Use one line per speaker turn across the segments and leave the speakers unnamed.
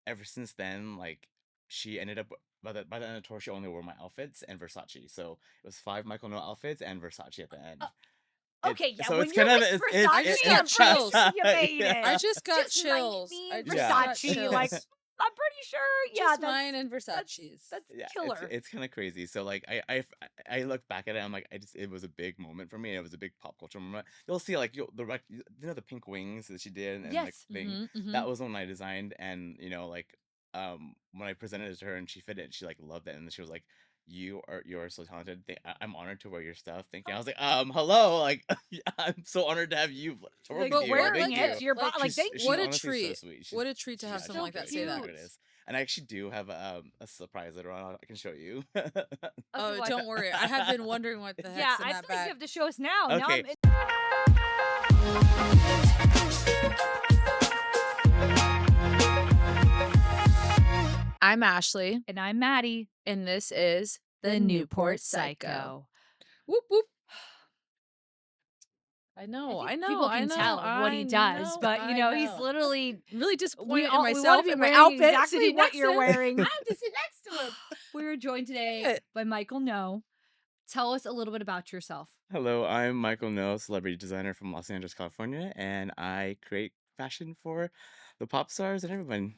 ever since then, like she ended up by the end of the tour, she only wore my outfits and Versace. So it was 5 Michael No outfits and Versace at the
Uh,
end. It's
okay, yeah,
so
when
it's
you're
kind of
Miss
I
Versace,
just
I'm
got
pretty
chills.
sure you made
I
it.
just got
Just like
chills.
me
I
and
just got
Versace, like
chills.
I'm pretty sure. Yeah,
Just
that's
mine and
that's
Versace's.
that's
Yeah,
killer.
it's kind of crazy. So like I look back at it, I'm like it was a big moment for me. It was a big pop culture moment. You'll see like the pink wings that she did and like
Yes.
thing.
Mm-hmm.
That was one I designed, and like when I presented it to her and she fit it, she like loved it, and she was like, you're so talented. I'm honored to wear your stuff. Thank you. I was like, hello, like I'm so honored to have you to work
Like
with
But
you. Like,
wearing
thank
it
you.
to your body. Like, thank
She's
what
you.
a
honestly so
treat.
sweet.
What a treat to have someone
so
like that say that.
cute.
And I actually do have a surprise later on. I can show you.
Oh,
what?
don't worry. I have been wondering what the
Yeah,
heck's in
I
that
feel like you
bag.
have to show us now. Now
Okay.
I'm Ashley,
and I'm Maddie.
and this is the Newport Psycho. Whoop whoop. I know.
People can tell what he does, but he's literally
really disappointed
we
in
all we
myself
want to be
and my
wearing
outfit.
exactly
sitting
what
next
you're
to him.
wearing.
I have to sit next to him.
We are joined today
It.
by Michael Ngo. Tell us a little bit about yourself.
Hello, I'm Michael Ngo, celebrity designer from Los Angeles, California, and I create fashion for the pop stars and everyone.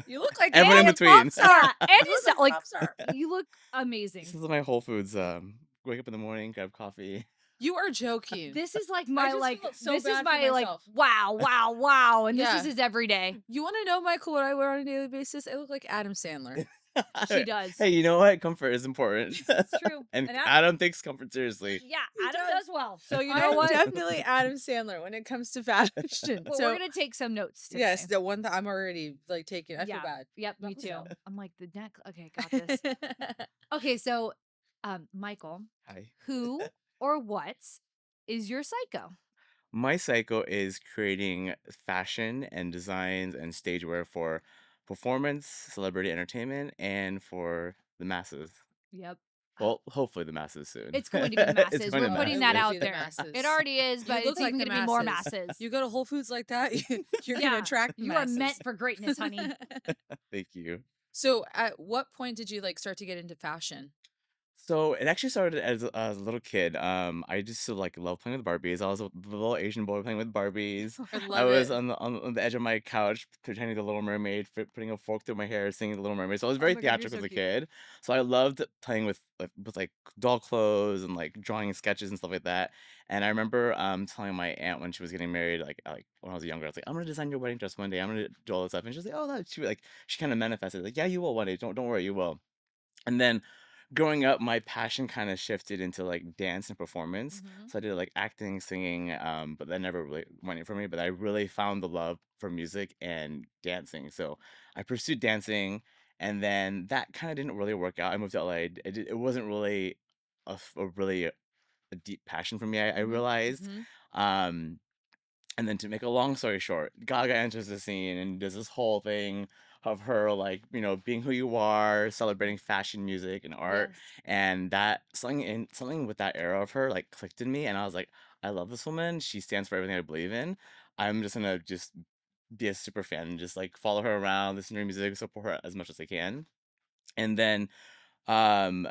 You look like
Everyone in
a
between.
pop star.
And
You
you
look
like
pop star.
you look amazing.
This is my Whole Foods. Wake up in the morning, grab coffee.
You are joking.
This is like my
just
like
feel so
this is
bad for
my like
myself.
wow, and this
Yeah.
is his everyday.
You want to know, Michael, what I wear on a daily basis? I look like Adam Sandler.
She does.
Hey, you know what? Comfort is important.
It's true.
and
And
Adam takes comfort seriously.
Yeah,
He
Adam
does.
does well. So you know
I'm
what?
definitely Adam Sandler when it comes to fashion.
Well,
So
we're gonna take some notes today.
yes, the one that I'm already like taking. I feel
Yeah.
bad.
Yep, me
About
too.
myself.
I'm like the neck. Okay, got this. Okay, so Michael,
Hi.
who or what is your psycho?
My cycle is creating fashion and designs and stage wear for performance, celebrity entertainment, and for the masses.
Yep.
Well, hopefully the masses soon.
It's going to be the
It's
masses.
going
We're
to
putting
masses.
that
It will
out
be the
there.
masses.
It already is, but
look
it's
like
even
the
going to be more
masses.
masses.
You go to Whole Foods like that, you're gonna attract
You
masses.
are meant for greatness, honey.
Thank you.
So, at what point did you like start to get into fashion?
So it actually started as a little kid. I just like love playing with Barbies. I was a little Asian boy playing with Barbies.
I
I
love
was
it.
on the edge of my couch pretending the Little Mermaid, putting a fork through my hair, singing the Little Mermaid. So I was
Oh
very
my God, you're
theatrical
so
as a
cute.
kid. So I loved playing with doll clothes and like drawing sketches and stuff like that. And I remember telling my aunt when she was getting married, like when I was younger, I was like, I'm gonna design your wedding dress one day. I'm gonna do all this stuff. And she was like, oh, that she kind of manifested like, yeah, you will one day. Don't worry, you will. And then growing up, my passion kind of shifted into like dance and performance.
Mhm.
So I did like acting, singing, but that never really went for me. But I really found the love for music and dancing. So I pursued dancing, and then that kind of didn't really work out. I moved to LA. It wasn't really a deep passion for me. I
Mhm.
realized.
Mhm.
Um, and then to make a long story short, Gaga enters the scene and does this whole thing of her like, being who you are, celebrating fashion, music, and art.
Yes.
And that something with that era of her like clicked in me, and I was like, I love this woman. She stands for everything I believe in. I'm just gonna just be a super fan and just like follow her around, listen to her music, support her as much as I can. And then um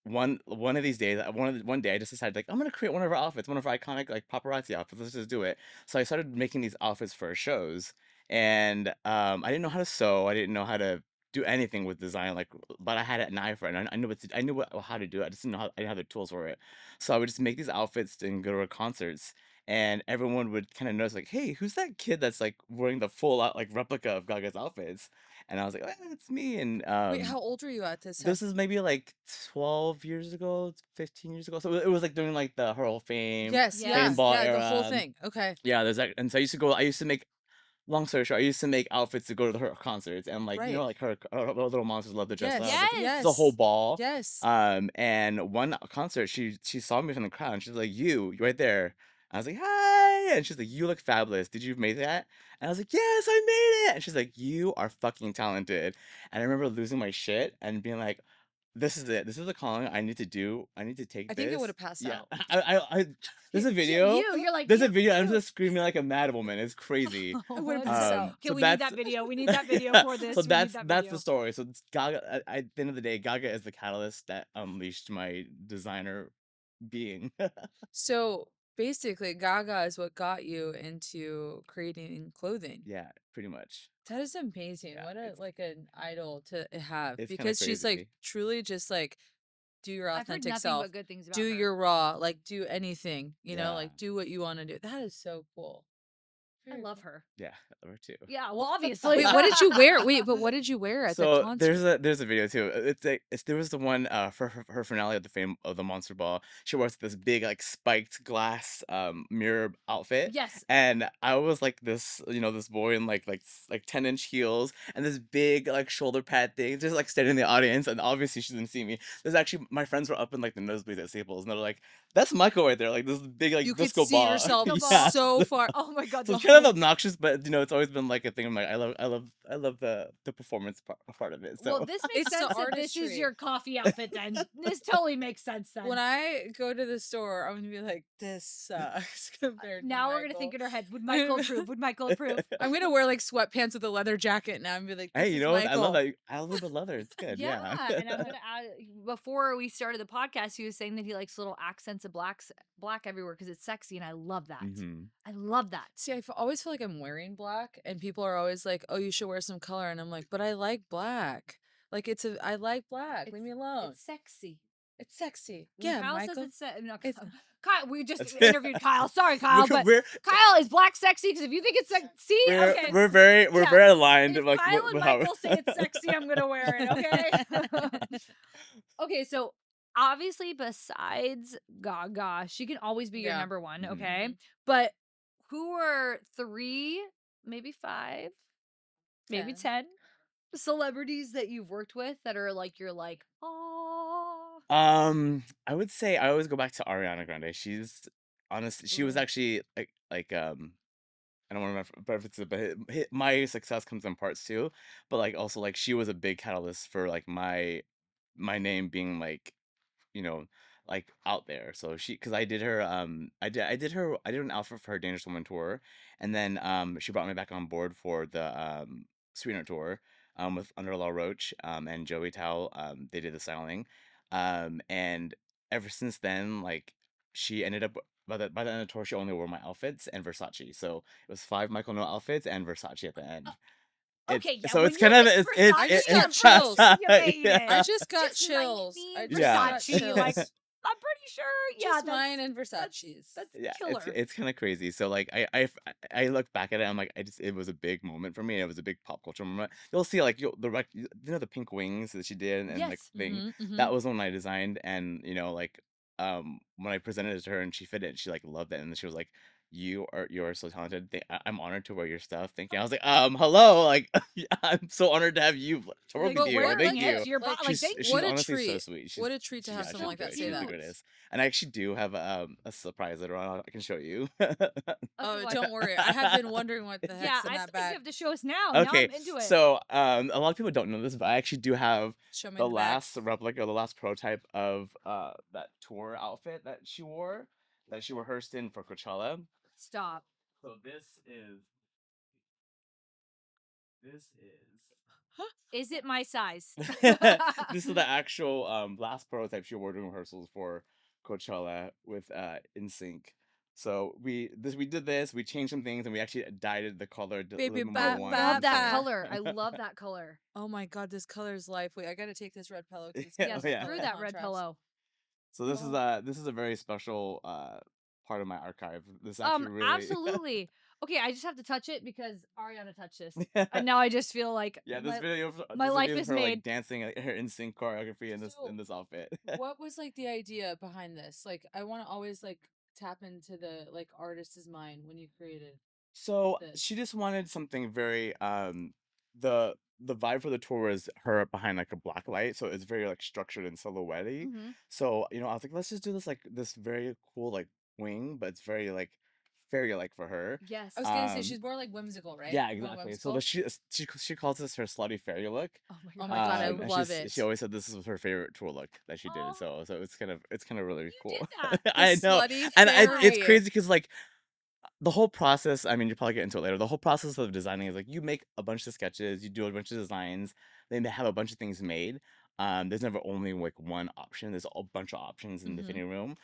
one of these days, one day, I just decided like I'm gonna create one of her outfits, one of her iconic like paparazzi outfits. Let's just do it. So I started making these outfits for her shows, and I didn't know how to sew. I didn't know how to do anything with design, like, but I had an eye for it. And I knew how to do it. I just didn't know how. I didn't have the tools for it. So I would just make these outfits and go to her concerts, and everyone would kind of notice like, hey, who's that kid that's like wearing the full out like replica of Gaga's outfits? And I was like, oh, it's me. And
Wait, how old were you at this time?
this is maybe like 12 years ago, 15 years ago. So it was like during like the Hurl of Fame,
Yes,
Yeah.
yes,
Ball
yeah, the whole
era.
thing. Okay.
Yeah, there's that. And so I used to make, long story short, I used to make outfits to go to her concerts. And like,
Right.
like her little monsters love to dress
Yes.
up.
Yes.
It's a whole ball.
Yes.
And one concert, she saw me from the crowd and she's like, you right there. I was like, hi. And she's like, you look fabulous. Did you make that? And I was like, yes, I made it. And she's like, you are fucking talented. And I remember losing my shit and being like, This is it. This is the calling I need to do. I need to take
I think I would
this.
have passed
Yeah.
out.
There's a
Shit,
video.
you're like,
There's a
you,
video. I'm
you.
just screaming like a mad woman. It's crazy.
I would have
No.
passed out.
Okay,
So
we need
that's
that video. We need that video for this.
so
We need
that's
that
the
video.
story. So it's Gaga. At the end of the day, Gaga is the catalyst that unleashed my designer being.
So basically, Gaga is what got you into creating clothing.
Yeah, pretty much.
That is amazing.
Yeah,
What a
it's
like an idol to have
it's kind of
because she's like
crazy.
truly just like do your
I've heard
authentic
nothing
self,
but good things about
do
her.
your raw, like do anything,
Yeah,
like do what you want to do. That is so cool.
I
Very
love
cool.
her.
yeah, her too.
Yeah, well, obviously.
Wait, what did you wear? Wait, but what did you wear at the
So
concert?
there's a video too. It's like there was the one for her finale of the fame of the Monster Ball. She wears this big like spiked glass mirror outfit,
Yes.
and I was like this this boy in like 10-inch heels and this big like shoulder pad thing, just like standing in the audience, and obviously she didn't see me. There's actually my friends were up in like the nosebleeds at Staples, and they're like, "That's Michael right there, like this big like
You could
disco
see
ball."
yourself
Disco
Yeah.
ball.
so far.
Oh my god,
So
the
it's kind of
whole.
obnoxious, but it's always been like a thing. I'm like, I love the performance part of it.
Well,
So
this makes
It's the
sense that this is
artistry.
your coffee outfit then. This totally makes sense then.
When I go to the store, I'm gonna be like, this sucks compared to
Now we're gonna
Michael.
think in our head, would Michael approve? Would Michael approve?
I'm gonna wear like sweatpants with a leather jacket now and be like, this
hey, you
is
know what? I love
Michael.
that. I love the leather. It's good.
Yeah,
Yeah.
and I'm gonna add. Before we started the podcast, he was saying that he likes little accents of black everywhere because it's sexy, and I love that.
hmm
I love that.
See, always feel like I'm wearing black, and people are always like, "Oh, you should wear some color," and I'm like, "But I like black. Like I like black. Leave me alone.
It's sexy.
It's sexy."
When
Yeah,
Kyle
Michael.
says it's no,
It's
Kyle. We just
That's
interviewed Kyle. Sorry, Kyle,
we're,
but
we're
Kyle is black sexy because if you think it's sexy, okay.
we're
Yeah.
very aligned.
If
Like
Kyle and
with how
Michael say it's sexy, I'm gonna wear it. Okay. Okay, so obviously, besides Gaga, she can always be your
Yeah.
number one.
Mhm.
Okay, but who are 3, maybe 5, maybe 10 celebrities that you've worked with that are like you're like, oh,
I would say I always go back to Ariana Grande. She's honestly, she was
Ooh.
actually I don't want to remember, but if it's my success comes in parts too, but like also like she was a big catalyst for like my name being like you know, like out there. So because I did her, I did an outfit for her Dangerous Woman tour, and then she brought me back on board for the Sweetener tour, with Underlaw Roach, and Joey Tao. They did the styling, and ever since then, like she ended up. By the end of the tour, she only wore my outfits and Versace. So it was 5 Michael Ngo outfits and Versace at the end.
okay, yeah.
So
When
it's
you
kind of
mix
it's
I just
Versace
got
and
chills.
Versace, you made
yeah.
I
it.
just got
Just
chills.
lightning
I just
Yeah.
got
Versace, like
chills.
I'm pretty sure. Yeah,
Just
that's
mine and Versace's.
that's
Yeah,
killer.
it's kind of crazy. So like I look back at it, I'm like it was a big moment for me. It was a big pop culture moment. You'll see like the pink wings that she did and like
Yes.
thing
Mhm.
that was one I designed, and like when I presented it to her and she fit it, she like loved it, and she was like, you're so talented. I'm honored to wear your stuff. Thank you. I was like, hello, like I'm so honored to have you to work
Like,
with
But
you.
where,
Thank
like,
you.
your
like,
like thank
She's
you.
what a
honestly so
treat.
sweet.
What a treat to have someone like that say
She's the
that.
greatest. And I actually do have a surprise later on. I can show you.
Oh,
what?
don't worry. I have been wondering what the
Yeah,
heck's in
I
that
think you
bag.
have to show us now. Now
Okay,
I'm into it.
so a lot of people don't know this, but I actually do have
Show me
the
the back.
last replica, the last prototype of that tour outfit that she wore, that she rehearsed in for Coachella.
Stop.
So this
Is it my size?
this is the actual last prototype she wore during rehearsals for Coachella with NSYNC. So we did this, we changed some things, and we actually dyed it the color a
Baby,
little bit
I
more
ba-
one.
love that
ba-
color. I love that color.
Oh my god, this color is life. Wait, I gotta take this red pillow because it's
Yeah,
Yes,
oh, yeah.
through that red pillow.
So this is a very special part of my archive. This actually really
Absolutely. Okay, I just have to touch it because Ariana touched this,
yeah.
and now I just feel like
Yeah,
my,
this
my life
video
is
of her
made.
like dancing like, her NSYNC choreography in
So,
this outfit.
what was like the idea behind this? Like, I want to always like tap into the like artist's mind when you created
So
this.
she just wanted something very the vibe for the tour was her behind like a black light, so it's very like structured and silhouette-y.
Mhm.
So I was like, let's just do this like this very cool like wing, but it's very like fairy-like for her.
Yes.
I was gonna say she's more like whimsical, right?
Yeah,
More
exactly. So,
whimsical.
but she calls this her slutty fairy look.
Oh my
Oh
god.
my god, I
And
love
she
it.
always said this was her favorite tour look that she did.
Oh,
So it's kind of really
you
cool.
did that.
The
I know,
slutty
and it's
fairy.
crazy because like the whole process. I mean, you'll probably get into it later. The whole process of designing is like you make a bunch of sketches, you do a bunch of designs, then they have a bunch of things made. There's never only like one option. There's a bunch of options in the
Mhm.
fitting room.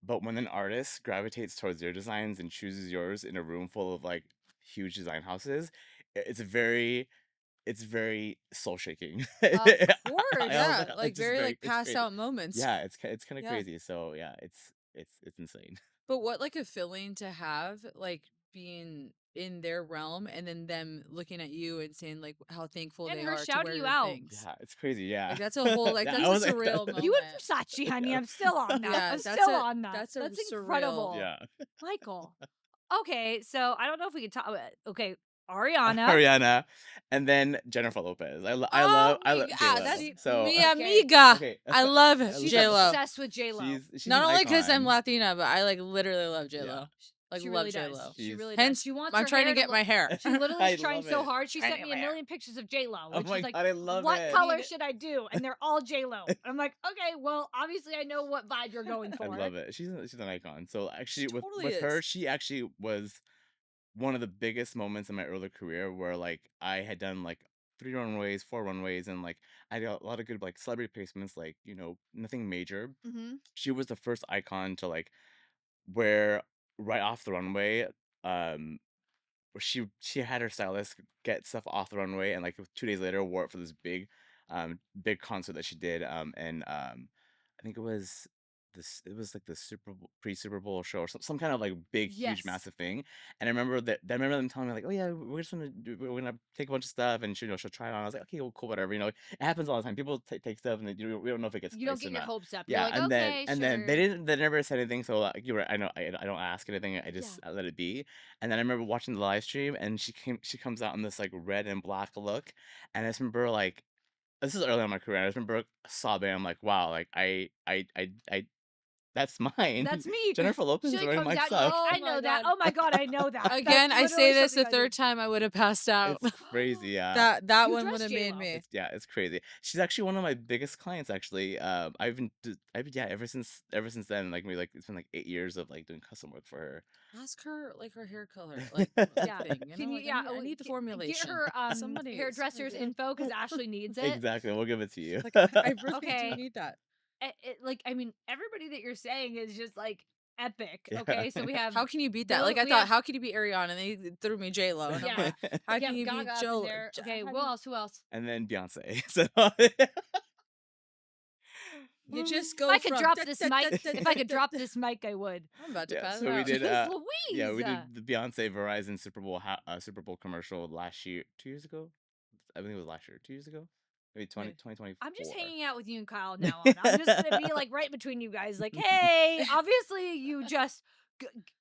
But when an artist gravitates towards your designs and chooses yours in a room full of like huge design houses, it's very soul shaking.
Of
I
course.
was
Yeah, like
it's just
very
very
like
it's
pass
crazy.
out moments.
Yeah, it's kind of
Yeah.
crazy. So yeah, it's insane.
But what like a feeling to have like being in their realm and then them looking at you and saying like how thankful
And
they
her
are to
shouting
wear
you
your
out.
things.
Yeah, it's crazy. Yeah,
Like that's a whole like
yeah.
that's
I
a
was like,
surreal moment.
You and Versace, honey.
yeah,
I'm still on that.
Yeah,
I'm
that's
still
a
on that.
that's a
That's
surreal.
incredible.
yeah.
Michael. Okay, so I don't know if we can talk about okay, Ariana.
Ariana, and then Jennifer Lopez.
Oh
I
my
love
god,
J.Lo.
that's
She
So
mi
okay.
amiga.
okay,
I love
She's
so
J.Lo.
obsessed with J.Lo.
she's
Not
an
only because I'm
icon.
Latina, but I like literally love
Yeah,
J.Lo. Like
She
love
really does.
J.Lo.
She
she's
really does.
Hence,
She wants
I'm
her
trying to
hair to
get
look
my hair.
she literally
I
is trying
love
so
it.
hard. She
Trying to
sent
get
me a
my hair.
million pictures of J-Lo.
Oh
And
my
she's like,
god, I love
what
it.
color should I do? And they're all J-Lo. I'm like, okay, well, obviously I know what vibe you're going
I
for.
love it. She's an icon. So
She
actually,
totally
with her,
is.
she actually was one of the biggest moments in my early career where like I had done like 3 runways, 4 runways, and like I got a lot of good like celebrity placements, like nothing major.
Mm-hmm.
She was the first icon to like wear right off the runway. Um, where she had her stylist get stuff off the runway, and like 2 days later wore it for this big concert that she did. And I think it was like the Super Bowl show or some kind of like big huge
Yes.
massive thing. And I remember them telling me like, oh yeah, we're gonna take a bunch of stuff and she'll try it on. I was like, okay, well, cool, whatever. It happens all the time. People take stuff and we don't know if it gets
You don't
placed or
get your
not.
hopes up. You're
Yeah,
like, okay,
and then
sure.
they never said anything. So like, you're right. I know I don't ask anything. I
Yeah.
just I let it be. And then I remember watching the live stream, and she comes out in this like red and black look, and I just remember like this is early in my career. I just remember sobbing. I'm like, wow, like I that's mine.
That's me.
Jennifer Lopez
She
is
like
wearing
comes
my
out and you're like,
stuff.
Oh
I
my
know that.
god.
Oh my god, I know that.
Again,
That's
I say
literally
this the
something I do.
third time I would have passed out.
It's crazy, yeah.
That
You
one
dress
would have made
J-Lo.
me.
It's crazy. She's actually one of my biggest clients. Actually, I've yeah, ever since then, like maybe like it's been like 8 years of like doing custom work for her.
Ask her like her hair color, like
Yeah.
thing.
Can you
Like,
yeah,
I need the
get
formulation.
her
Somebody
hairdresser's info because Ashley needs it.
Exactly, we'll give it to you.
Like I really
Okay.
do need that.
Like I mean, everybody that you're saying is just like epic.
Yeah.
Okay, so we have
How can you beat that?
Bill-
Like I
we
thought,
have-
how can you beat Ariana? And they threw me J.Lo. And I'm
Yeah.
like, how
we
can
have
you
Gaga
beat
up in
J.Lo?
there. Okay,
How do
who
you-
else? Who else?
And then Beyonce. So
You just
If
go
I could
from
drop this mic, if I could drop this mic, I would.
I'm about to
yeah,
pass
so
out.
we did
Jeez
yeah, we
Louise.
did the Beyonce Verizon Super Bowl commercial last year, 2 years ago. I think it was last year, 2 years ago. Maybe
Wait.
2024.
I'm just hanging out with you and Kyle now on. I'm just gonna be like right between you guys. Like, hey, obviously you just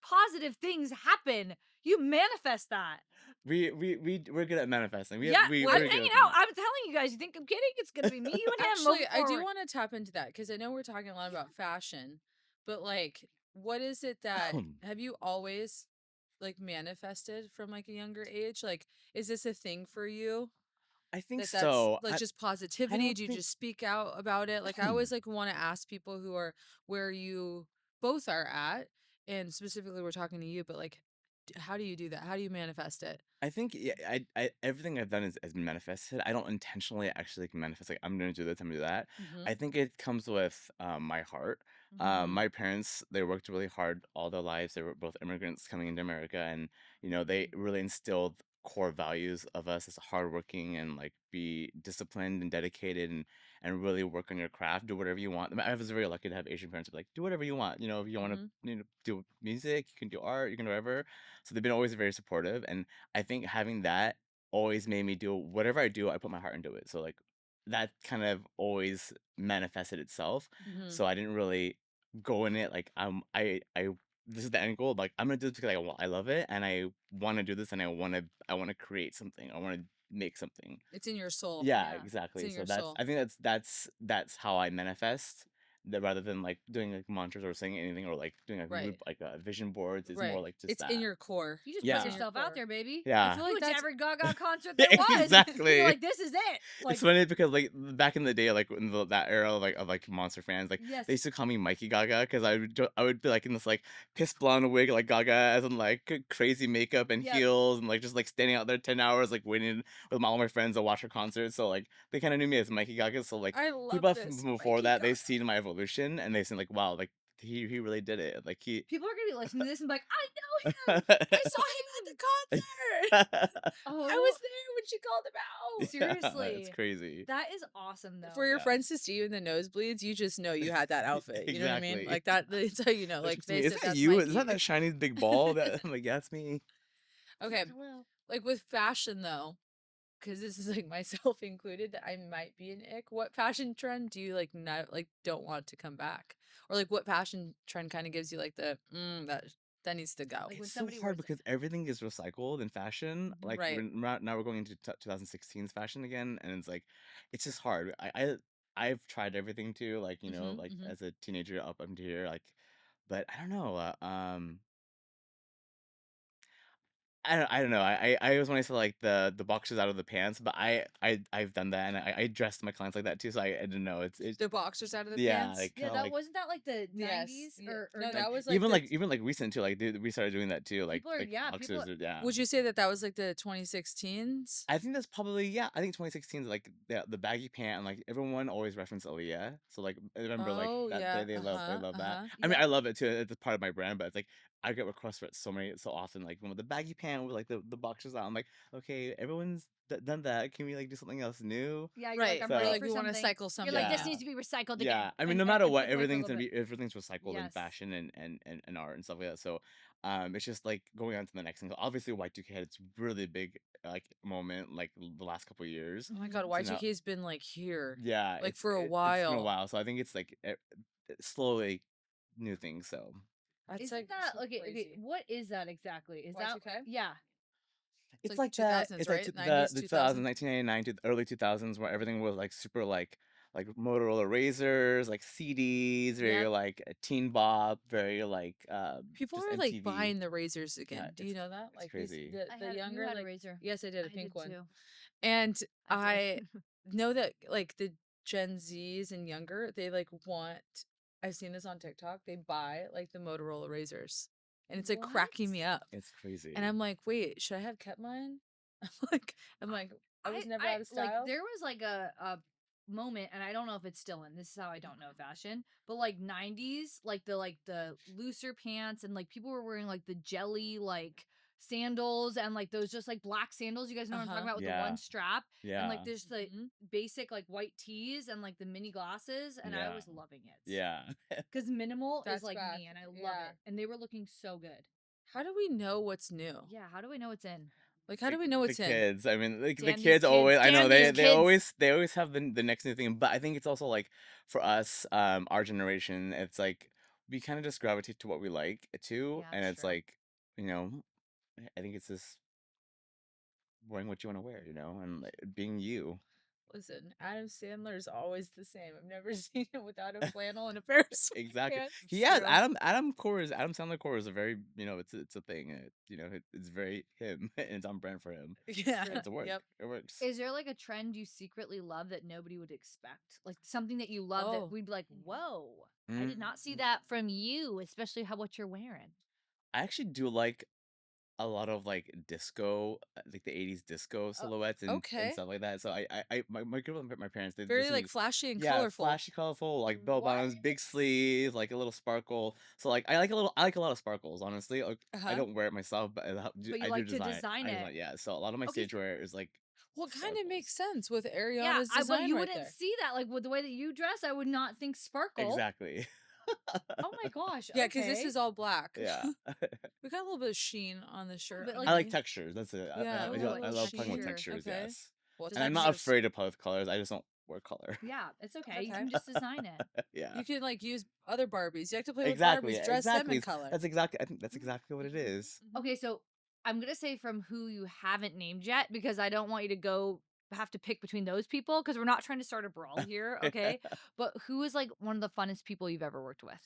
positive things happen. You manifest that.
We're good at manifesting.
Yeah,
we're
I'm
good at
hanging
that.
out. I'm telling you guys. You think I'm kidding? It's gonna be me, you, and him.
Actually,
moving
I do
forward.
want to tap into that because I know we're talking a lot about fashion, but like, what is it that have you always like manifested from like a younger age? Like, is this a thing for you?
I think
That's
so.
like just
I
positivity?
don't
Do you
think
just speak out about it? Like, I always like want to ask people who are where you both are at, and specifically we're talking to you, but like, how do you do that? How do you manifest it?
I think yeah, everything I've done has been manifested. I don't intentionally actually like, manifest like I'm gonna do this, I'm gonna do that.
Mm-hmm.
I think it comes with my heart.
Mm-hmm.
My parents, they worked really hard all their lives. They were both immigrants coming into America, and they really instilled core values of us as hardworking and like be disciplined and dedicated and really work on your craft. Do whatever you want. I was very lucky to have Asian parents who were like, do whatever you want. If you want to
Mm-hmm.
do music, you can do art, you can do whatever. So they've been always very supportive, and I think having that always made me do whatever I do, I put my heart into it. So like that kind of always manifested itself.
Mm-hmm.
So I didn't really go in it like I this is the end goal. Like I'm gonna do this because I love it and I want to do this and I want to create something. I want to make something.
It's in your soul.
Yeah,
Yeah.
exactly.
It's in
So
your soul.
I think that's how I manifest. that rather than like doing like mantras or saying anything or like doing like
Right.
vision boards. It's more
Right.
like just
It's in
that.
your core.
You just
Yeah.
put
It's in your
yourself out
core.
there, baby.
Yeah.
I feel
You
like
went to
that's
every Gaga concert
Yeah,
there was.
exactly.
You're like, this is it. Like,
It's funny because like back in the day, like in that era of like monster fans, like
yes.
they used to call me Mikey Gaga because I would be like in this like piss blonde wig like Gaga as in like crazy makeup and
Yep.
heels and like just like standing out there 10 hours like waiting with all my friends to watch her concert. So like they kind of knew me as Mikey Gaga. So like
I love
people
this.
before
Mikey
that they've
Gaga.
seen my evolution and they've seen like wow like he really did it like he.
People are gonna be listening to this and be like, I know him.
I saw him at the concert.
Oh,
I was there when she called him out.
seriously.
It's crazy.
That is awesome, though.
For your
Yeah.
friends to see you in the nosebleeds, you just know you had that outfit. You know what I mean?
Exactly.
Like that's how you know. Like they
is
said,
that
that's
you?
Mikey.
Is that shiny big ball? That I'm like, yeah, that's me.
Okay,
Hello.
like with fashion though, because this is like myself included, that I might be an ick. What fashion trend do you like not like don't want to come back, or like what fashion trend kind of gives you like the that needs to go?
Like, when
It's so
somebody
hard
wears it.
because everything is recycled in fashion. Like
Right.
now we're going into 2016's fashion again, and it's like, it's just hard. I've tried everything too, like
Mhm,
like
mhm.
as a teenager up until here, like, but I don't know. I don't know. I always want to say like the boxers out of the pants, but I've done that and I dressed my clients like that too. So I don't know. It's
The boxers out of the
yeah,
pants.
like
Yeah,
kinda
that
like
wasn't that like the
Yes.
90s
Yeah.
or
No,
like,
that was like
even
the
even like recent too. Like we started doing that too. Like
People are-
like
yeah,
boxers.
people-
Yeah.
Would you say that was like the 2016s?
I think that's probably yeah. I think 2016 is like the baggy pant and like everyone always referenced Aaliyah. So like I remember like
Oh
that
yeah.
they love that. I mean
Yeah.
I love it too. It's a part of my brand, but it's like I get requests for it so often. Like with the baggy pant with like the boxers out. I'm like okay, everyone's done that. Can we like do something else new?
yeah, you're
Right.
like, I'm
So-
ready
You're like
for
we want to
something.
cycle something.
You're like, this
Yeah.
needs to be recycled again.
Yeah, I mean,
And-
no
and-
matter
and
what,
people like a
everything's
little
gonna
bit.
be everything's recycled in
Yes.
fashion and art and stuff like that. So, it's just like going on to the next thing. So obviously, Y2K had its really big like moment like the last couple of years.
Oh my god,
So now-
Y2K's been like here.
Yeah,
Like,
it's
for a
It's been a
while.
while. So I think it's like slowly new things. So
That's
Isn't
like
that
so
okay? Okay,
crazy.
what is that exactly? Is
Y2K?
that yeah?
it's
like
like that.
2000s,
It's
right?
like
90s,
the
2000s?
1999 to the early 2000s where everything was like super like Motorola Razors, like CDs, very
Yep.
like a teen bop, very like
People
just
are
MTV.
like buying the razors again.
Yeah,
Do you know that?
it's
Like
crazy.
these
I
the
had,
younger
you had
like
a razor.
yes, I did a
I
pink
did
one.
too.
And
I
I know that like the Gen Zs and younger, they like want I've seen this on TikTok. They buy like the Motorola razors. And it's like cracking me up.
It's crazy.
And I'm like, wait, should I have kept mine? I'm like, I was never out of
like
style.
there was like a moment, and I don't know if it's still in. This is how I don't know fashion, but like 90s, like the looser pants, and like people were wearing like the jelly like sandals and like those just like black sandals. You guys know what I'm talking about with the
Yeah.
one strap, and like
Yeah.
there's the
Mhm.
basic like white tees and like the mini glasses, and I
Yeah.
was loving it.
Yeah.
because minimal
That's
is like
back.
me, and I love
Yeah.
it. And they were looking so good.
How do we know what's new?
Yeah, how do we know it's in?
Like, how do we know
The
what's in?
kids. I mean, like the
Damn these
kids
kids.
always. I know
Damn these
they
kids.
they always have the next new thing. But I think it's also like for us, our generation, it's like we kind of just gravitate to what we like too,
Yeah,
and
that's
it's
true.
like I think it's just wearing what you want to wear, and like, being you.
Listen, Adam Sandler is always the same. I've never seen him without a flannel and a pair of
Exactly.
sweatpants.
He has
true.
Adam Sandler core is a very it's a thing. It's very him and it's on brand for him.
Yeah.
It's a work.
Yep.
It works.
Is there like a trend you secretly love that nobody would expect? Like something that you love
Oh.
that we'd be like, whoa, I did not see
Mm,
that from you, especially what you're wearing.
I actually do like a lot of like disco, like the 80s disco silhouettes and
okay.
stuff like that. So my girl and my parents they
Very
listen
like
to
flashy and
yeah,
colorful.
flashy, colorful, like bell bottoms, big sleeves, like a little sparkle. So like I like a lot of sparkles, honestly. Like, I
Uh-huh.
don't wear it myself, but
you
I do
like to
design.
design
I
it.
design, yeah. So a lot of my
Okay,
stage wear is like
Well, it kind of
sparkles.
makes sense with
Yeah,
Ariana's
but
design
you
right
wouldn't
there.
see that. Like with the way that you dress, I would not think sparkle.
Exactly.
Oh my gosh.
Yeah, because this
okay.
is all black.
Yeah.
We got a little bit of sheen on the shirt.
bit,
I like
underneath.
textures. That's it.
Yeah,
Ooh,
I
like
love playing with
texture.
textures.
Okay.
Yes.
Well,
And I'm not
textures.
afraid to play with colors. I just don't wear color.
Yeah, it's okay. You
Okay.
can just design it.
Yeah.
You can like use other Barbies. You like to play
Exactly.
with Barbies. Dress them
Exactly.
in color.
That's exactly. I think that's exactly what it is.
Okay, so I'm gonna say from who you haven't named yet because I don't want you to go have to pick between those people, because we're not trying to start a brawl here, okay? But who is like one of the funnest people you've ever worked with?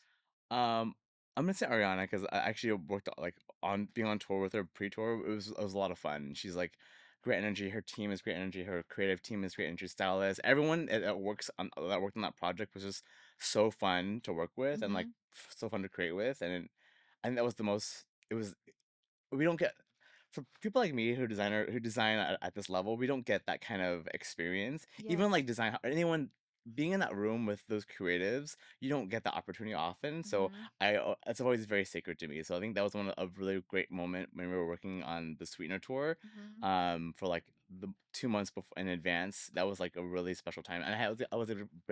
Um, I'm gonna say Ariana because I actually worked like on being on tour with her pre-tour. It was a lot of fun. She's like great energy. Her team is great energy. Her creative team is great energy. Stylist, everyone that works on that worked on that project was just so fun to work with and like
Mhm.
so fun to create with. I think that was the most. It was we don't get for people like me who design at this level, we don't get that kind of experience. Even
Yes.
like design anyone being in that room with those creatives, you don't get that opportunity often. So
Mhm.
it's always very sacred to me. So I think that was a really great moment when we were working on the Sweetener tour.
Mhm.
For like the 2 months before in advance, that was like a really special time, and I was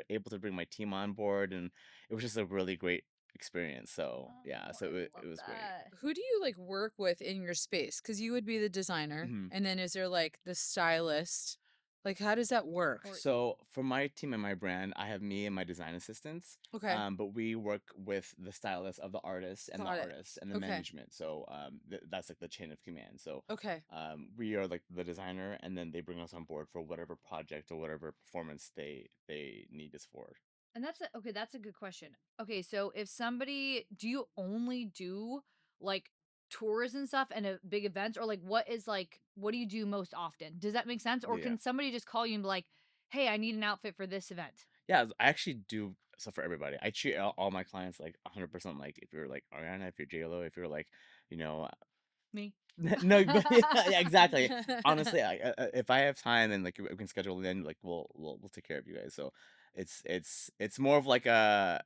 able to bring my team on board, and it was just a really great experience. So yeah,
Oh,
so
I
it
love
was great.
that.
Who do you like work with in your space? Because you would be the designer,
Mhm.
and then is there like the stylist? Like, how does that work?
Or
So for my team and my brand, I have me and my design assistants.
Okay,
But we work with the stylist of the artist and the
got it.
artist and the
Okay,
management. So that's like the chain of command. So
okay.
we are like the designer, and then they bring us on board for whatever project or whatever performance they need us for.
and okay, that's a good question. Okay, so if somebody, do you only do like tours and stuff and big events, or like what do you do most often? Does that make sense? Or
Yeah.
can somebody just call you and be like, "Hey, I need an outfit for this event."
Yeah, I actually do stuff for everybody. I treat all my clients like 100% like if you're like Ariana, if you're J.Lo, if you're like, you know,
Me.
no, but yeah, yeah, exactly. Honestly, if I have time and like we can schedule it in, like we'll take care of you guys. So it's more of like a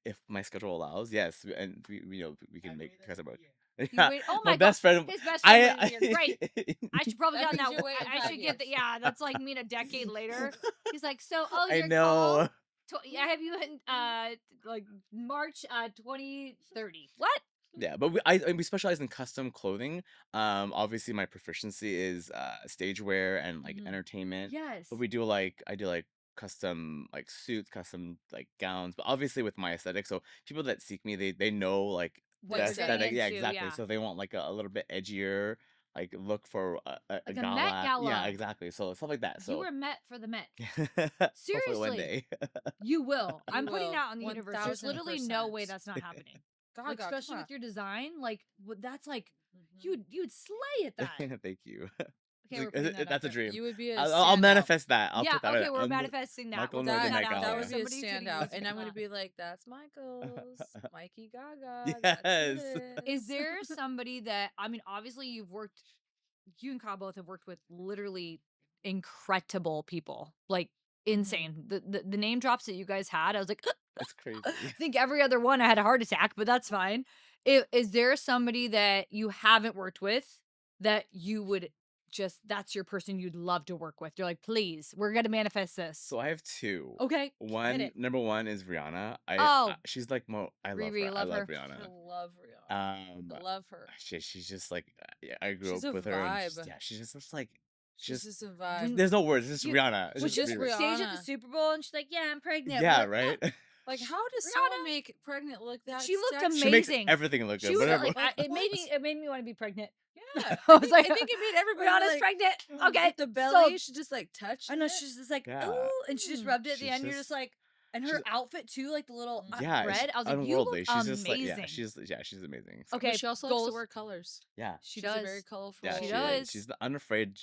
if my schedule allows, yes, and we can make because about
You
yeah,
wait. Oh
my
my god,
best friend.
his best friend waited here. Great.
I
I should probably
That
get on
means
that.
you're waiting
I should get
5
the.
years.
Yeah, that's like me a decade later. He's like, so, oh,
I
your call.
know.
I have you in like March 2030. What?
Yeah, but we specialize in custom clothing. Obviously my proficiency is stage wear and like
Mhm.
entertainment.
Yes.
But I do like custom like suits, custom like gowns, but obviously with my aesthetic. So people that seek me, they know like
What
the
you're getting
aesthetic. Yeah,
into,
exactly.
yeah.
So they want like a little bit edgier like look for a
Like a Met
gala. Yeah,
Gala.
exactly. So stuff like that.
You
So
were met for the Met.
hopefully one
Seriously.
day.
You will.
You
I'm putting
will.
that on the universe. There's literally no way
1000%.
that's not happening. Like,
Gaga,
especially
come on.
with your design, like that's like
Mhm.
you'd slay at that.
Thank you.
Okay, we're putting that up
That's a
there.
dream.
You would be a
I'll
standout.
manifest that. I'll
Yeah,
put that
okay, we're
on
manifesting that. We're
Michael Ngo
putting
the
That
that
Met
out
that
there.
would
Gala.
be a
Somebody's gonna
standout,
use
and I'm gonna
that.
be like, "That's Michael's, Mikey Gaga. That's who
Yes.
it
Is
is."
there somebody that, I mean, obviously you and Kyle both have worked with literally incredible people, like
Mhm.
insane. The name drops that you guys had, I was like,
It's
I
crazy.
think every other one I had a heart attack, but that's fine. Is there somebody that you haven't worked with that you would just, that's your person you'd love to work with? You're like, please, we're gonna manifest this.
So I have two.
Okay, hit
One
it.
number one is Rihanna.
Oh,
She's like I love
Riri,
her. I
love
love
her.
I
Rihanna.
love Rihanna.
Um,
I love her.
she's just like yeah, I grew
She's
up
a
with her, and
vibe.
she's just like
She's
just
just a vibe.
When
there's no words. It's just
you
Rihanna. It's
when
She's
just
she was
just
on
Riri.
stage at the
Rihanna.
Super Bowl and she's like, "Yeah, I'm pregnant." We're
Yeah,
like,
right.
Like, how does someone
Rihanna.
make pregnant look that
She looked
sexy?
She makes
amazing.
everything look
She
good.
was
Whatever.
like,
Like,
it made
what?
me want to be pregnant.
Yeah,
I was like,
I think it made everybody
Rihanna's
like
pregnant. Okay,
with the belly.
sold.
She just like touched
I know
it.
she's just like,
Yeah.
ooh, and she just rubbed it at the
She's
end. You're
just
just like, and
she's
her outfit too, like the little
yeah,
red. I was like, you look
unworldly. She's just like
amazing.
she's amazing. So,
Okay,
But she also likes
goals.
to wear colors.
yeah.
She
She's a
does.
very colorful.
Yeah,
She
she
does.
is. She's unafraid.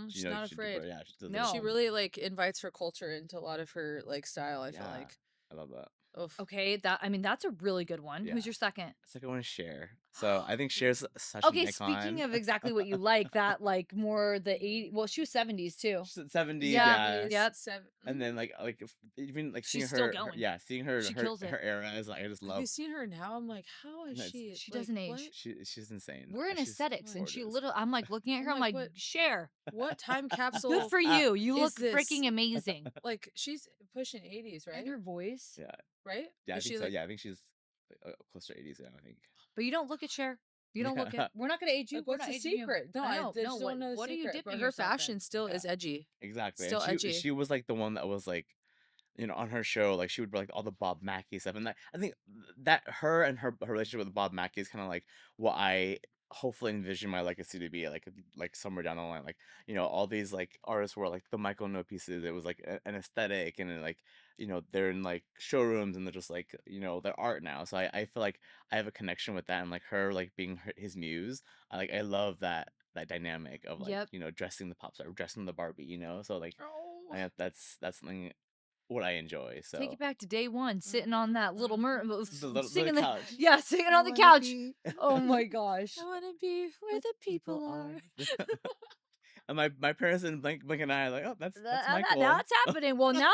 She's not afraid.
Yeah, she does it
No.
She
all.
really like invites her culture into a lot of her like style. I feel
Yeah,
like.
I love that.
Oof.
Okay, that's a really good one.
Yeah.
Who's your second?
Second one is Cher. So I think Cher's such an
Okay,
icon.
speaking of exactly what you like, that like more the 80s, well, she was 70s too.
She's 70s,
Yeah,
yeah.
yep.
And then even like seeing
She's still
her,
going.
yeah, seeing her
She kills it.
her era is like I just
Have
love.
you seen her now? I'm like, how is
No,
she?
She
like,
doesn't age.
what?
She's insane.
We're in
She's
aesthetics, and she
gorgeous.
I'm like looking at her,
I'm
I'm
like,
like,
what-
share.
What time capsule?
Good for you. You
is
look
this?
freaking amazing.
Like she's pushing 80s, right?
And her voice.
Yeah,
Right?
yeah, I
Is
think
she
so.
like?
Yeah, I think she's close to 80s now. I think.
But you don't look at Cher. You don't look
Yeah.
at. We're not gonna age you.
Like,
We're
what's
not
the
aging you.
secret? No,
I know.
I just don't know the
what are you
secret.
dipping
But her
yourself in?
fashion still is edgy.
Exactly.
Still
and
edgy.
she was like the one that was like, on her show, like she would be like all the Bob Mackie stuff, and that I think that her relationship with Bob Mackie is kind of like what I hopefully envision my legacy to be like somewhere down the line, like all these like artists were like the Michael Ngo pieces. It was like an aesthetic, and then, like they're in like showrooms, and they're just like they're art now. So I feel like I have a connection with that, and like her like being his muse. I love that dynamic of like
Yep.
dressing the pop star, dressing the Barbie. So like
Oh.
that's something what I enjoy.
Take
So
it back to day one, sitting on that little
the
singing
couch.
yeah, singing
I
on the
wanna
couch.
be-
Oh my gosh.
I want to be where the people are.
And my parents and Blink and I are like, oh, that's Michael.
Now it's happening. Well, now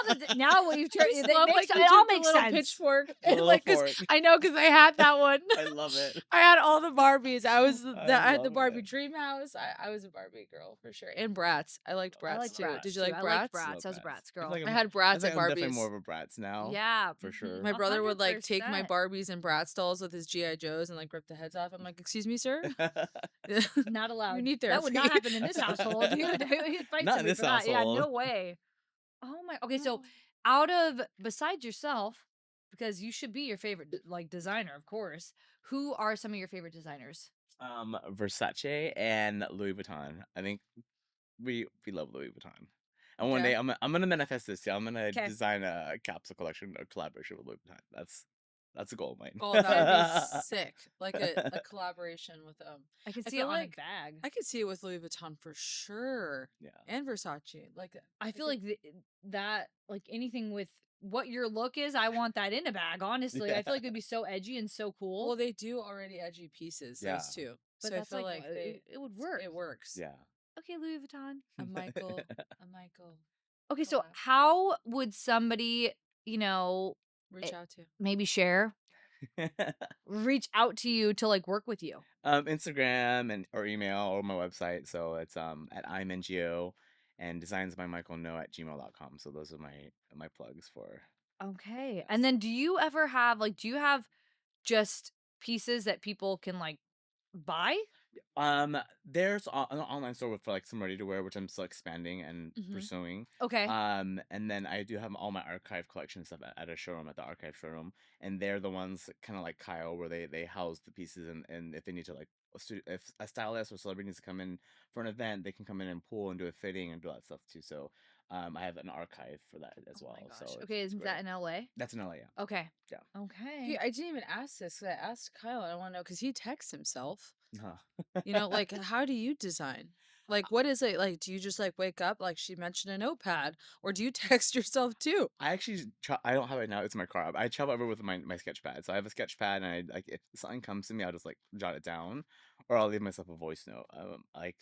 what you've
I
turned,
just
it,
love,
makes,
like,
it
you
all
took the
makes
little
sense.
pitchfork.
The
And,
little
like, 'cause
fork.
I know, because I had that one.
I love it.
I had all the Barbies. I had the
love
Barbie
it.
Dream House. I was a Barbie girl for sure. And Bratz. I liked
I
Bratz
like
too.
Bratz
Did you
too.
like
I
Bratz?
liked Bratz.
Love
I was a
Bratz.
Bratz
I feel
girl.
like
I
I'm-
had
I
Bratz
think
and
I'm definitely
Barbies.
more of a Bratz now.
Yeah.
For sure.
My brother would like take my
100%.
Barbies and Bratz dolls with his GI Joes and like rip the heads off. I'm like, excuse me, sir.
Not allowed.
You need
That would
therapy.
not happen in this household. He would fight
Not in
somebody
this
for that. Yeah,
household.
no way. Oh my. Okay, so
No.
out of besides yourself, because you should be your favorite like designer, of course. Who are some of your favorite designers?
Versace and Louis Vuitton. I think we love Louis Vuitton. And one
Okay.
day I'm gonna manifest this. Yeah, I'm gonna
'Kay.
design a capsule collection, a collaboration with Louis Vuitton. That's a goal of mine.
Oh, that would be sick. Like a collaboration with them.
I can
I
see
feel
it on
like
a bag.
I could see it with Louis Vuitton for sure.
Yeah.
And Versace. Like
I feel like that like anything with what your look is, I want that in a bag. Honestly, I feel like it'd be so edgy and so cool.
well, they do already edgy pieces,
Yeah.
those two.
but
So
that's
I feel
like
like they
it would work.
it works.
Yeah.
Okay, Louis Vuitton.
A Michael.
Okay, so
collab.
how would somebody,
Reach out to.
maybe reach out to you to like work with you?
Instagram or email or my website. So it's at imNGO, and designs by Michael Ngo at gmail.com. So those are my plugs for.
Okay. And then do you ever have do you have just pieces that people can like buy?
There's an online store for like some ready to wear, which I'm still expanding and
Mhm.
pursuing.
Okay.
And then I do have all my archive collection stuff at a showroom, at the archive showroom, and they're the ones kind of like Kyle, where they house the pieces, and if they need to like if a stylist or celebrity needs to come in for an event, they can come in and pull and do a fitting and do all that stuff too. So I have an archive for that as
Oh my
well.
gosh.
So
Okay,
it's
isn't that
great.
in LA?
That's an LA, yeah.
Okay.
Yeah.
Okay.
Hey, I didn't even ask this 'cause I asked Kyle and I want to know because he texts himself.
Huh.
Like how do you design? Like what is it like? Do you just like wake up like she mentioned a notepad, or do you text yourself too?
I actually I don't have it now. It's in my car. I travel everywhere with my sketch pad. So I have a sketch pad, and I like if something comes to me, I'll just like jot it down, or I'll leave myself a voice note. I like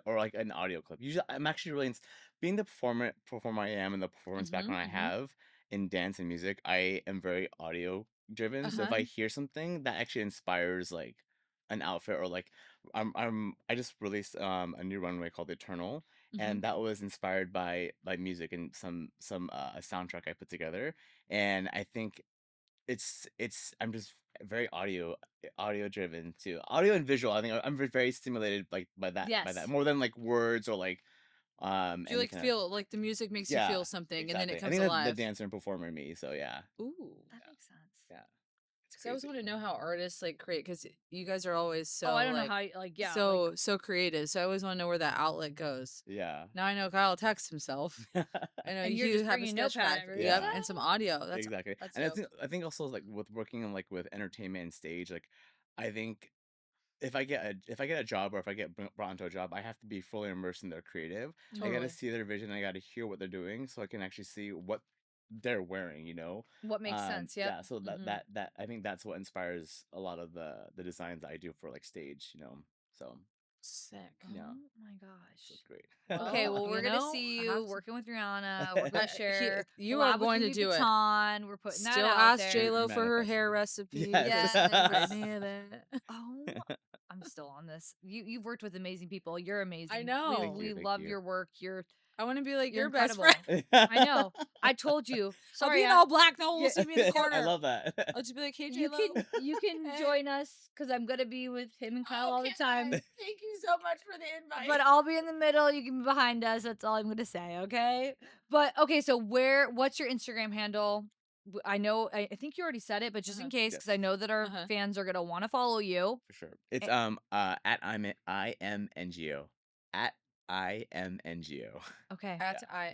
or like an audio clip. Usually, I'm actually really being the performer I am, and the performance
Mhm,
background I
mhm.
have in dance and music. I am very audio driven. So if
Uh-huh.
I hear something that actually inspires like an outfit, or like I just released a new runway called Eternal,
Mhm.
and that was inspired by music and some a soundtrack I put together. And I think I'm just very audio driven too, audio and visual. I think I'm very stimulated like by that
Yes.
more than like words, or like
Do you
any
like
kind of.
feel like the music makes you
Yeah,
feel something and then it
exactly. I
comes
think that's the
alive?
dancer and performer in me. So yeah,
Ooh.
That makes sense.
yeah, it's
Because I always
crazy.
want to know how artists like create because you guys are always so
Oh, I don't know
like
how like yeah.
so creative. So I always want to know where that outlet goes.
Yeah.
Now I know Kyle texts himself. I know
And you're
you
just
have a
bringing a
sketch
notepad
pad.
everywhere.
Yep,
Yeah.
and some audio. That's
Exactly.
that's
And
dope.
I think also like with working like with entertainment and stage, like I think if I get a job, or if I get brought into a job, I have to be fully immersed in their creative. I got
Totally.
to see their vision. I got to hear what they're doing, so I can actually see what they're wearing.
What makes sense? Yep.
Yeah. So
Mhm.
that I think that's what inspires a lot of the designs I do for like stage. So
Sick.
yeah.
Oh my gosh.
it's great.
Okay, well,
you
we're gonna
know,
see
I
you
have to-
working with Rihanna, working with
He-
Cher.
you are
collab with
going to
Louis
do it.
Vuitton. We're putting that
Still
out
ask
there.
J.Lo for her
Manifesting.
hair recipe.
Yes.
Yes.
Any of that.
Oh, I'm still on this. You've worked with amazing people. You're amazing.
know.
Thank
We
you, thank
love
you.
your work. You're
I want to be like
You're
your best
incredible.
friend.
I know. I told you.
I'll
Sorry.
be in all black. No one will see me in the
I
corner.
love that.
I'll just be like, hey,
you
J.Lo.
can you can
Hey.
join us because I'm gonna be with him and Kyle all the time.
Thank you so much for the invite.
But I'll be in the middle. You can be behind us. That's all I'm gonna say. Okay. But okay. So what's your Instagram handle? I know. I think you already said it, but just in case,
Yes.
because I know that our fans are gonna want to follow you.
For sure. It's
Eh.
at IMNGO. At IMNGO.
Okay.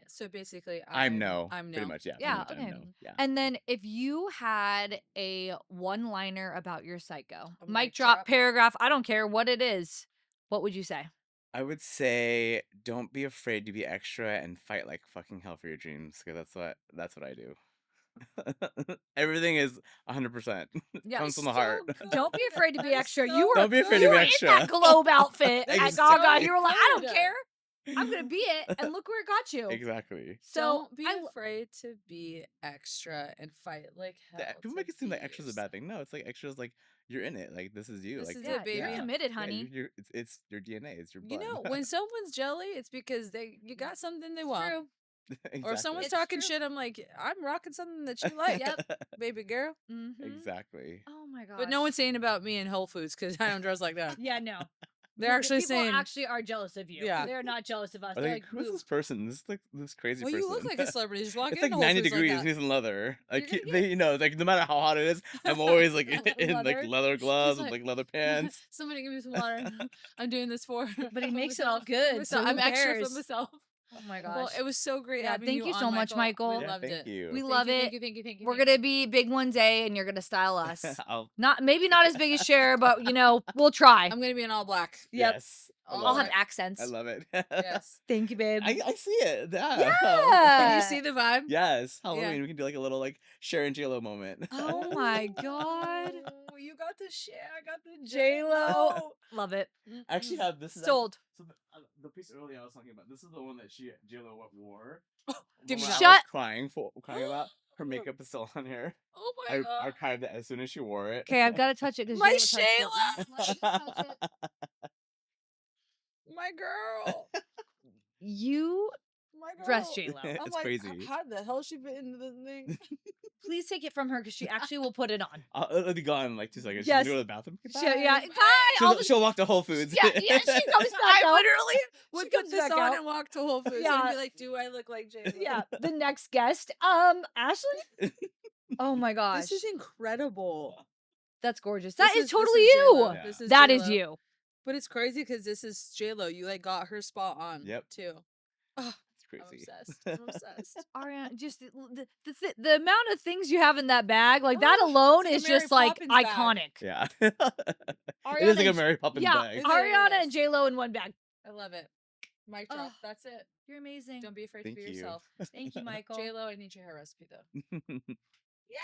So basically,
I'm no.
I'm
Pretty
no.
much, yeah. Pretty
Yeah.
much I'm
Okay.
no. Yeah.
And then if you had a one-liner about your psycho,
A
mic
mic
drop,
drop.
paragraph, I don't care what it is, what would you say?
I would say don't be afraid to be extra and fight like fucking hell for your dreams, because that's what I do. Everything is 100%.
Yeah,
Comes from the
so
heart.
good.
Don't be afraid to be
That is
extra.
so
You were
Don't be afraid to
you
be
were in
extra.
that globe outfit
That
at
is
Gaga.
so
You were like, I don't
good.
care. I'm gonna be it, and look where it got you.
Exactly.
So
Don't be
I lo-
afraid to be extra and fight like hell.
People
to
make it seem like
be
extra's a
yourself.
bad thing. No, it's like extras like you're in it. Like this is you.
This
Like
is
yeah,
it, baby.
you're
yeah.
committed,
Yeah,
honey.
it's your DNA. It's your
You
blood.
know, when someone's jelly, it's because you got something they want.
True.
Exactly.
Or if someone's
It's
talking
true.
shit, I'm like, I'm rocking something that you like, baby girl.
Mm-hmm.
Exactly.
Oh my god.
But no one's saying about me in Whole Foods because I don't dress like that.
Yeah, no.
They're
The
actually
people
saying,
actually are jealous of you.
Yeah.
They're not jealous of us.
I
They're
think,
like,
who's
"Boo."
this person? This is like this crazy
well,
person.
you look like a celebrity. Just walk
It's
into
like
Whole
90
Foods
degrees.
like
and he's in leather. Like
You're gonna
they, like no matter how hot it is, I'm always like in like
Leather.
leather gloves with
like-
like leather pants.
Somebody give me some water. I'm doing this for.
But he
for
makes it all
myself.
good,
For
so
myself. I'm
who
extra
cares?
for myself.
Oh my gosh.
Well, it was so great
Yeah,
having
thank you
on,
so much, Michael.
We
Yeah,
loved
thank
it.
you.
we
Thank
love
you,
it.
Thank you.
We're gonna be big one day, and you're gonna style us.
I'll,
Maybe not as big as Cher, but we'll try.
I'm gonna be in all black.
Yep.
yes. I
I'll
I'll
love
have
it.
accents.
I love it.
Yes.
Thank you, babe.
I see it. Yeah.
Can you see the vibe?
Yes. Halloween. We can do like a little like Cher and J.Lo moment.
Oh my god.
Oh, you got the shit. I got the
J.Lo. Love it.
I actually have this.
Sold.
So the piece earlier I was talking about. This is the one that J.Lo wore.
Give
The
me
one
that.
I was
Shut-
crying about. Her makeup is still on here.
Oh
I
my god.
archived it as soon as she wore it.
Okay, I've got to touch it because
My
Let me just touch it.
My girl.
You
My girl.
dress J.Lo.
I'm
It's
like,
crazy.
how the hell she fit into the thing?
Please take it from her because she actually will put it on.
It'll be gone in like 2 seconds.
Yes.
She's gonna go to the bathroom.
Yeah, bye.
She'll walk to Whole Foods.
Yeah, she comes back
I
out.
literally would
She
put
comes
this
back
on
out.
and walk to Whole Foods
Yeah.
and be like, do I look like J-Lo?
Yeah, the next guest, Ashley. Oh my gosh,
This is incredible.
that's gorgeous.
This
That is
this
totally
J-Lo.
you.
Yeah.
This is
That is
J-Lo.
you.
But it's crazy because this is J-Lo. You like got her spot on.
Yep.
Too. Oh,
It's
I'm
crazy.
obsessed. I'm obsessed.
Ariana, just the amount of things you have in that bag, like that
Oh,
alone
it's
is
like a Mary
just like
Poppins bag.
iconic.
Yeah. It
Ariana
is like a
and-
Mary Poppins
yeah,
bag.
It
Ariana
is.
and J Lo in one bag.
I love it. Mic drop.
Ugh.
That's it.
You're amazing.
Don't be afraid
Thank
to be
you.
yourself.
Thank you, Michael.
J-Lo, I need your hair recipe though. Yay!